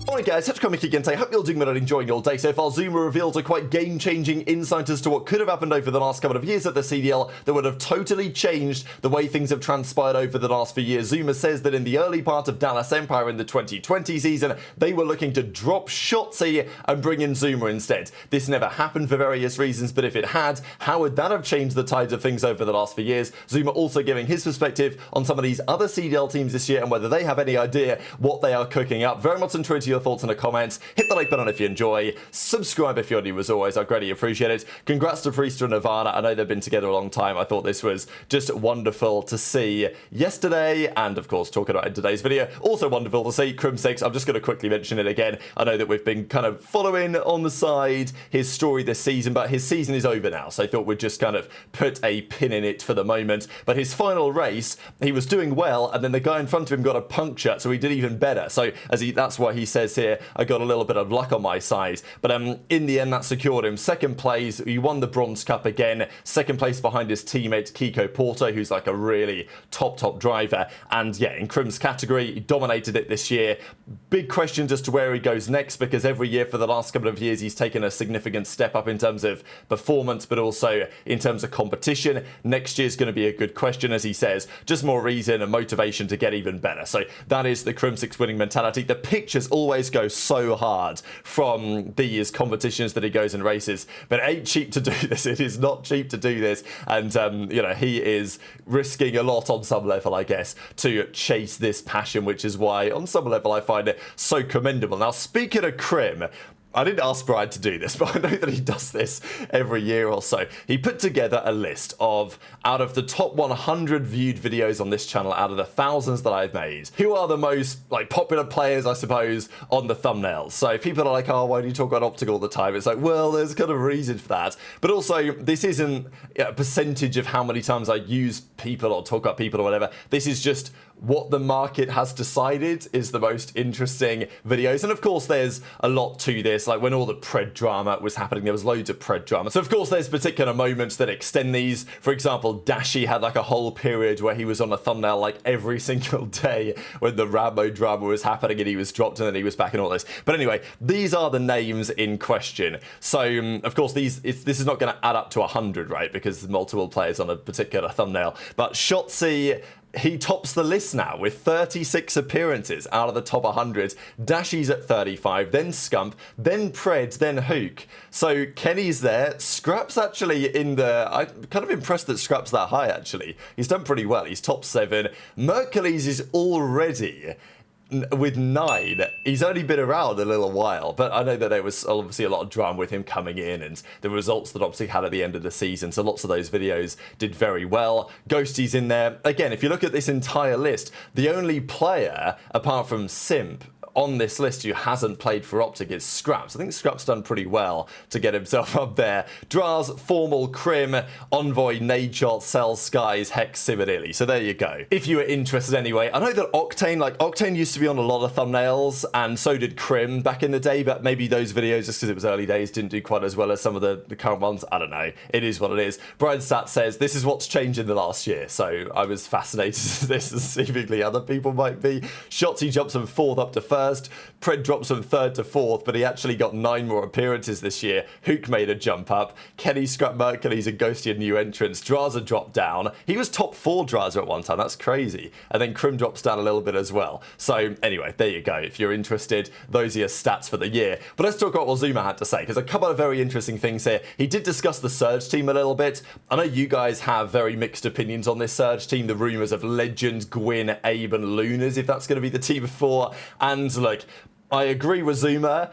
Alright guys, such comic again today. Hope you're doing well and enjoying your day so far. ZooMaa reveals a quite game-changing insight as to what could have happened over the last couple of years at the CDL that would have totally changed the way things have transpired over the last few years. ZooMaa says that in the early part of Dallas Empire in the 2020 season, they were looking to drop Shotzzy and bring in ZooMaa instead. This never happened for various reasons, but if it had, how would that have changed the tides of things over the last few years? ZooMaa also giving his perspective on some of these other CDL teams this year and whether they have any idea what they are cooking up. Very much intrigued to your thoughts in the comments. Hit the like button if you enjoy. Subscribe if you're new as always. I greatly appreciate it. Congrats to Priest and Nirvana. I know they've been together a long time. I thought this was just wonderful to see yesterday and of course talking about in today's video. Also wonderful to see Crimsix. I'm just going to quickly mention it again. I know that we've been kind of following on the side his story this season, but his season is over now. So I thought we'd just kind of put a pin in it for the moment. But his final race, he was doing well and then the guy in front of him got a puncture, so he did even better. So that's why he says here, I got a little bit of luck on my side. But in the end, that secured him second place. He won the Bronze Cup again. Second place behind his teammate Kiko Porter, who's like a really top driver. And yeah, in Crim's category, he dominated it this year. Big questions as to where he goes next, because every year for the last couple of years, he's taken a significant step up in terms of performance, but also in terms of competition. Next year's going to be a good question, as he says. Just more reason and motivation to get even better. So that is the Crimsix winning mentality. The pictures always go so hard from these competitions that he goes and races, but it ain't cheap to do this. It is not cheap to do this, and you know, he is risking a lot on some level, I guess, to chase this passion, which is why on some level I find it so commendable. Now, speaking of Crim, I didn't ask Brian to do this, but I know that he does this every year or so. He put together a list of, out of the top 100 viewed videos on this channel, out of the thousands that I've made, who are the most like popular players, I suppose, on the thumbnails. So people are like, oh, why do you talk about OpTic all the time? It's like, well, there's kind of a reason for that. But also, this isn't a percentage of how many times I use people or talk about people or whatever. This is just what the market has decided is the most interesting videos. And of course, there's a lot to this. Like when all the Purj drama was happening, there was loads of Purj drama. So of course, there's particular moments that extend these. For example, Dashy had like a whole period where he was on a thumbnail like every single day when the Rambo drama was happening and he was dropped and then he was back and all this. But anyway, these are the names in question. So of course, this is not going to add up to 100, right? Because there's multiple players on a particular thumbnail. But Shotzzy, he tops the list now with 36 appearances out of the top 100. Dashy's at 35, then Scump, then Purj, then Huke. So Kenny's there. Scrap's actually in the... I'm kind of impressed that Scrap's that high, actually. He's done pretty well. He's top 7. Mercules is already with 9. He's only been around a little while, but I know that there was obviously a lot of drama with him coming in and the results that OpTic had at the end of the season, so lots of those videos did very well. Ghosty's in there. Again, if you look at this entire list, the only player, apart from Simp, on this list who hasn't played for OpTic is Scraps. I think Scraps done pretty well to get himself up there. Drazah, Formal, Crim, Envoy, Nadeshot, Cell, Skies, Hex, similarly. So there you go. If you were interested anyway, I know that Octane used to be on a lot of thumbnails, and so did Crim back in the day, but maybe those videos, just because it was early days, didn't do quite as well as some of the current ones. I don't know. It is what it is. Brian Stat says, this is what's changed in the last year. So I was fascinated as this, as seemingly other people might be. Shotzzy jumps from 4th up to 1st. Purj drops from 3rd to 4th, but he actually got 9 more appearances this year. Huke made a jump up. Kenny, Scrap, Mercules, and Ghosty a new entrance. Drazah dropped down. He was top 4 Drazah at one time. That's crazy. And then Crim drops down a little bit as well. So anyway, there you go. If you're interested, those are your stats for the year. But let's talk about what ZooMaa had to say, because a couple of very interesting things here. He did discuss the Surge team a little bit. I know you guys have very mixed opinions on this Surge team. The rumours of Legend, Gwyn, Abe, and Lunas, if that's going to be the team of 4. And look, I agree with ZooMaa.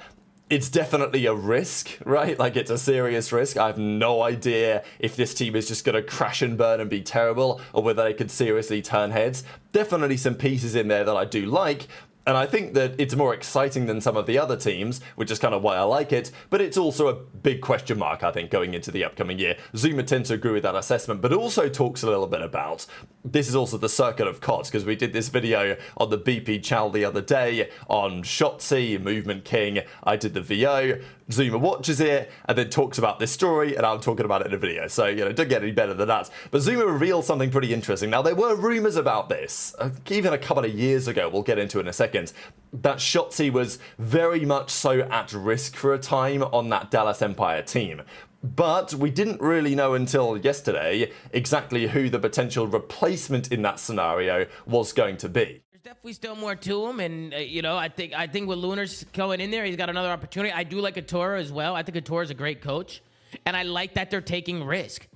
It's definitely a risk, right? Like, it's a serious risk. I have no idea if this team is just going to crash and burn and be terrible, or whether they could seriously turn heads. Definitely some pieces in there that I do like. And I think that it's more exciting than some of the other teams, which is kind of why I like it, but it's also a big question mark, I think, going into the upcoming year. ZooMaa tends to agree with that assessment, but also talks a little bit about, this is also the circle of CODs, because we did this video on the BP channel the other day on Shotzzy, Movement King. I did the VO. ZooMaa watches it and then talks about this story, and I'm talking about it in a video. So, you know, don't get any better than that. But ZooMaa revealed something pretty interesting. Now, there were rumors about this, even a couple of years ago, we'll get into in a second, second, that Shotzzy was very much so at risk for a time on that Dallas Empire team. But we didn't really know until yesterday exactly who the potential replacement in that scenario was going to be. There's definitely still more to him, and you know, I think with Lunar's going in there, he's got another opportunity. I do like Atura as well. I think Atura is a great coach, and I like that they're taking risk.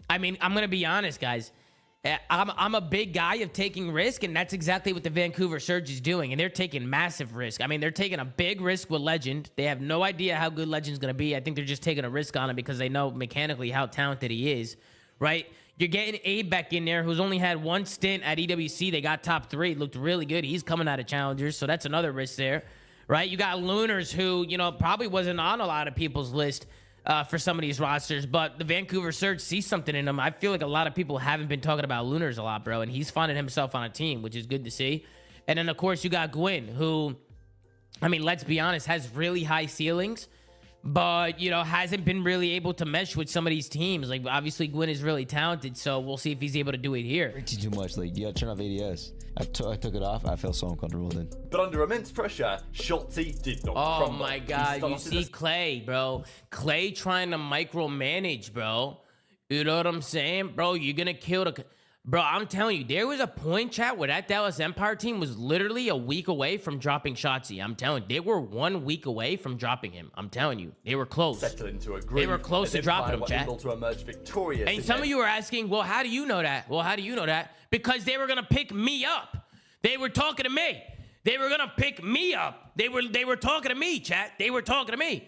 I mean, I'm gonna be honest, guys. I'm a big guy of taking risk, and that's exactly what the Vancouver Surge is doing, and they're taking massive risk. I mean, they're taking a big risk with Legend. They have no idea how good Legend's going to be. I think they're just taking a risk on him because they know mechanically how talented he is, right? You're getting Abe back in there, who's only had one stint at EWC. They got top 3, looked really good. He's coming out of Challengers, so that's another risk there, right? You got Lunars, who, you know, probably wasn't on a lot of people's list for some of these rosters, but the Vancouver Surge sees something in him. I feel like a lot of people haven't been talking about Lunars a lot, bro, and he's finding himself on a team, which is good to see. And then, of course, you got Gwyn, who, I mean, let's be honest, has really high ceilings, but, you know, hasn't been really able to mesh with some of these teams. Like, obviously, Gwyn is really talented, so we'll see if he's able to do it here. Too much. Like, you gotta turn off ADS. I took it off. I felt so uncomfortable then. But under immense pressure, Shotzzy did not Oh crumble. my God, you see Clay, bro. Clay trying to micromanage, bro. You know what I'm saying? Bro, you're gonna kill the... Bro, I'm telling you, there was a point, chat, where that Dallas Empire team was literally a week away from dropping Shotzzy. I'm telling you, they were 1 week away from dropping him. I'm telling you, they were close. Settle into a groove. They were close to dropping him, chat. Able to emerge victorious. And some of you are asking, well, how do you know that? Well, how do you know that? Because they were gonna pick me up. They were talking to me. They were gonna pick me up. They were talking to me, chat. They were talking to me.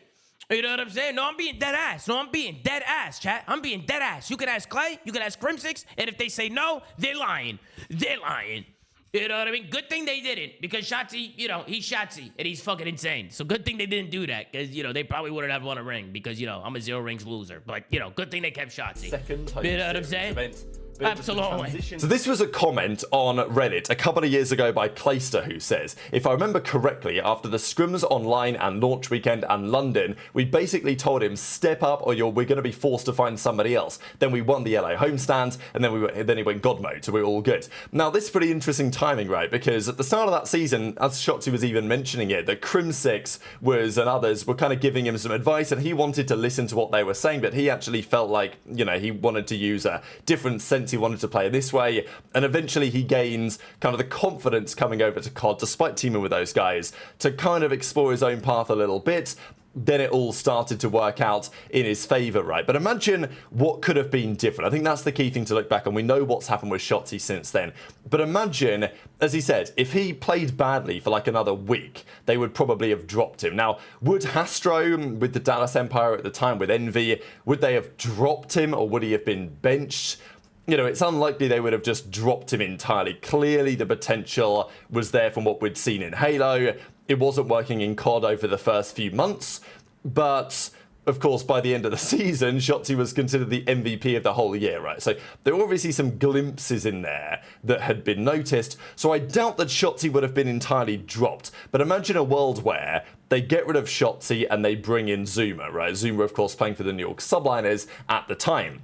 You know what I'm saying? No, I'm being dead ass. No, I'm being dead ass, chat. I'm being dead ass. You can ask Clay, you can ask Crimsix, and if they say no, they're lying. They're lying. You know what I mean? Good thing they didn't, because Shotzzy, you know, he's Shotzzy, and he's fucking insane. So good thing they didn't do that, because, you know, they probably wouldn't have won a ring, because, you know, I'm a 0 rings loser. But, you know, good thing they kept Shotzzy. Second home you know what I'm saying? Event. Absolutely. So this was a comment on Reddit a couple of years ago by Clayster, who says, if I remember correctly, after the scrims online and launch weekend and London, we basically told him, step up or we're going to be forced to find somebody else. Then we won the LA homestand, and then he went God mode, so we were all good. Now this is pretty interesting timing, right? Because at the start of that season, as Shotzzy was even mentioning it, that Crimsix and others were kind of giving him some advice, and he wanted to listen to what they were saying, but he actually felt like, you know, he wanted to use a different sense. He wanted to play this way, and eventually he gains kind of the confidence coming over to COD, despite teaming with those guys, to kind of explore his own path a little bit. Then it all started to work out in his favor, right? But imagine what could have been different. I think that's the key thing to look back on. We know what's happened with Shotzzy since then. But imagine, as he said, if he played badly for like another week, they would probably have dropped him. Now, would Hastro, with the Dallas Empire at the time, with Envy, would they have dropped him, or would he have been benched? You know, it's unlikely they would have just dropped him entirely. Clearly, the potential was there from what we'd seen in Halo. It wasn't working in COD over the first few months, but of course, by the end of the season, Shotzzy was considered the MVP of the whole year, right? So there were obviously some glimpses in there that had been noticed, so I doubt that Shotzzy would have been entirely dropped. But imagine a world where they get rid of Shotzzy and they bring in ZooMaa, right? ZooMaa, of course, playing for the New York Subliners at the time.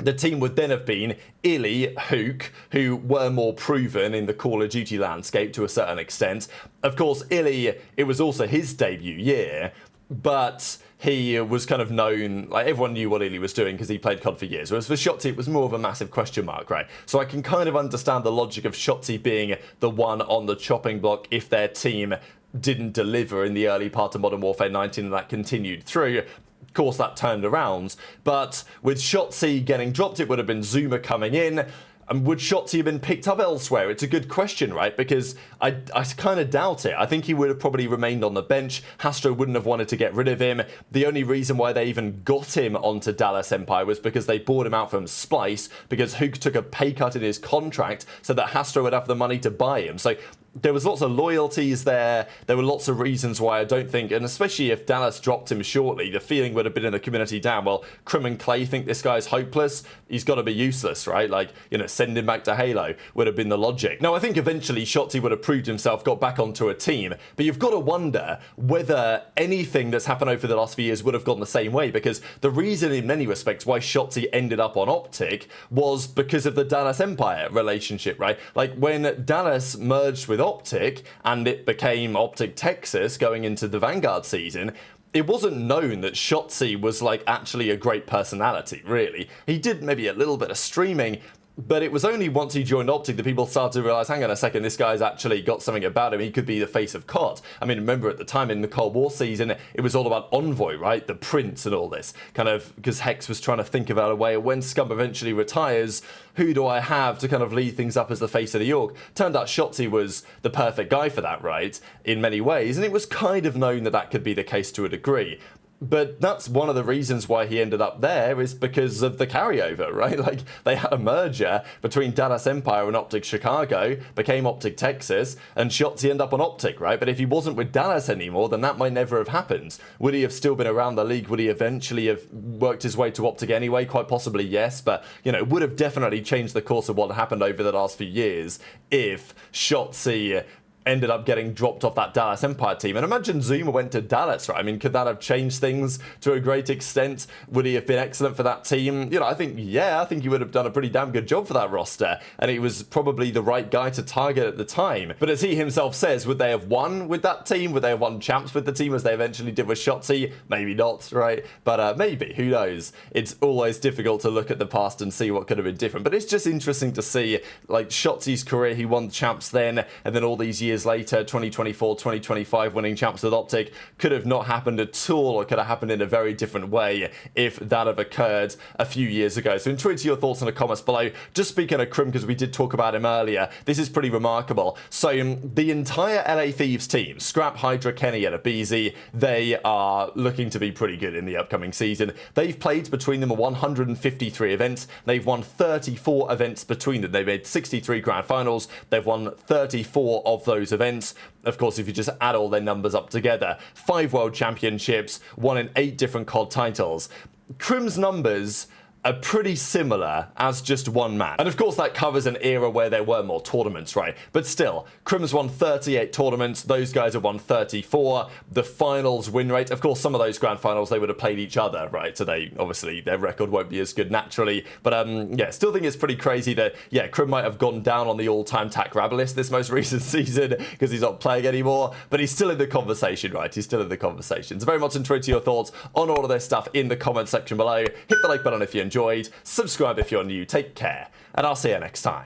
The team would then have been Illy, Huke, who were more proven in the Call of Duty landscape to a certain extent. Of course, Illy, it was also his debut year, but he was kind of known, like everyone knew what Illy was doing because he played COD for years. Whereas for Shotzzy, it was more of a massive question mark, right? So I can kind of understand the logic of Shotzzy being the one on the chopping block if their team didn't deliver in the early part of Modern Warfare 19 and that continued through. Of course, that turned around, but with Shotzzy getting dropped, it would have been ZooMaa coming in. And would Shotzzy have been picked up elsewhere? It's a good question, right? Because I kind of doubt it. I think he would have probably remained on the bench. Hastro wouldn't have wanted to get rid of him. The only reason why they even got him onto Dallas Empire was because they bought him out from Splice, because Huke took a pay cut in his contract so that Hastro would have the money to buy him. So there was lots of loyalties there. There were lots of reasons why I don't think, and especially if Dallas dropped him shortly, the feeling would have been in the community down, well, Crim and Clay think this guy's hopeless. He's got to be useless, right? Like, you know, send him back to Halo would have been the logic. Now, I think eventually Shotzzy would have proved himself, got back onto a team, but you've got to wonder whether anything that's happened over the last few years would have gone the same way, because the reason in many respects why Shotzzy ended up on OpTic was because of the Dallas Empire relationship, right? Like, when Dallas merged with OpTic and it became OpTic Texas going into the Vanguard season, it wasn't known that Shotzzy was like actually a great personality, really. He did maybe a little bit of streaming, but it was only once he joined OpTic that people started to realize, hang on a second, this guy's actually got something about him. He could be the face of COD. I mean, remember at the time in the Cold War season, it was all about Envoy, right? The Prince and all this. Kind of, because Hex was trying to think about a way, when Scum eventually retires, who do I have to kind of lead things up as the face of the org? Turned out Shotzzy was the perfect guy for that, right? In many ways. And it was kind of known that that could be the case to a degree. But that's one of the reasons why he ended up there, is because of the carryover, right? Like, they had a merger between Dallas Empire and OpTic Chicago, became OpTic Texas, and Shotzzy ended up on OpTic, right? But if he wasn't with Dallas anymore, then that might never have happened. Would he have still been around the league? Would he eventually have worked his way to OpTic anyway? Quite possibly, yes. But, you know, it would have definitely changed the course of what happened over the last few years if Shotzzy ended up getting dropped off that Dallas Empire team. And imagine ZooMaa went to Dallas, right? I mean, could that have changed things to a great extent? Would he have been excellent for that team? You know, I think he would have done a pretty damn good job for that roster, and he was probably the right guy to target at the time. But as he himself says, would they have won with that team? Would they have won champs with the team as they eventually did with Shotzzy? Maybe not, right? But maybe, who knows? It's always difficult to look at the past and see what could have been different. But it's just interesting to see, like, Shotzzy's career. He won champs then, and then all these years later, 2024, 2025, winning champs with OpTic could have not happened at all, or could have happened in a very different way if that had occurred a few years ago. So enjoy your thoughts in the comments below. Just speaking of Crim, because we did talk about him earlier, this is pretty remarkable. So the entire LA Thieves team, Scrap, HyDra, Kenny, and aBeZy, they are looking to be pretty good in the upcoming season. They've played between them 153 events. They've won 34 events between them. They've made 63 grand finals. They've won 34 of those events. Of course, if you just add all their numbers up together, 5 world championships, 1 in 8 different COD titles. Crim's numbers are pretty similar as just one man. And of course that covers an era where there were more tournaments, right? But still, Crim's won 38 tournaments, those guys have won 34. The finals win rate, of course some of those grand finals they would have played each other, right? So they, obviously, their record won't be as good naturally. But yeah, still think it's pretty crazy that, yeah, Crim might have gone down on the all-time TacticalRab list this most recent season because he's not playing anymore, but he's still in the conversation, right? He's still in the conversation. So very much interested to your thoughts on all of this stuff in the comment section below. Hit the like button if you enjoyed, subscribe if you're new, take care, and I'll see you next time.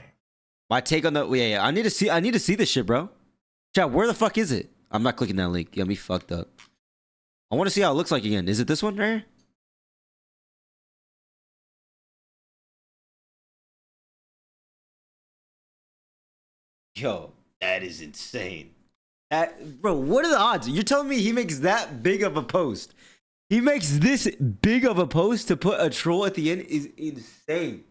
My take on the I need to see this shit, bro. Chat, where the fuck is it? I'm not clicking that link. You got me fucked up. I want to see how it looks like again. Is it this one right here? Yo, that is insane. Bro, what are the odds? You're telling me he makes that big of a post? He makes this big of a post to put a troll at the end is insane.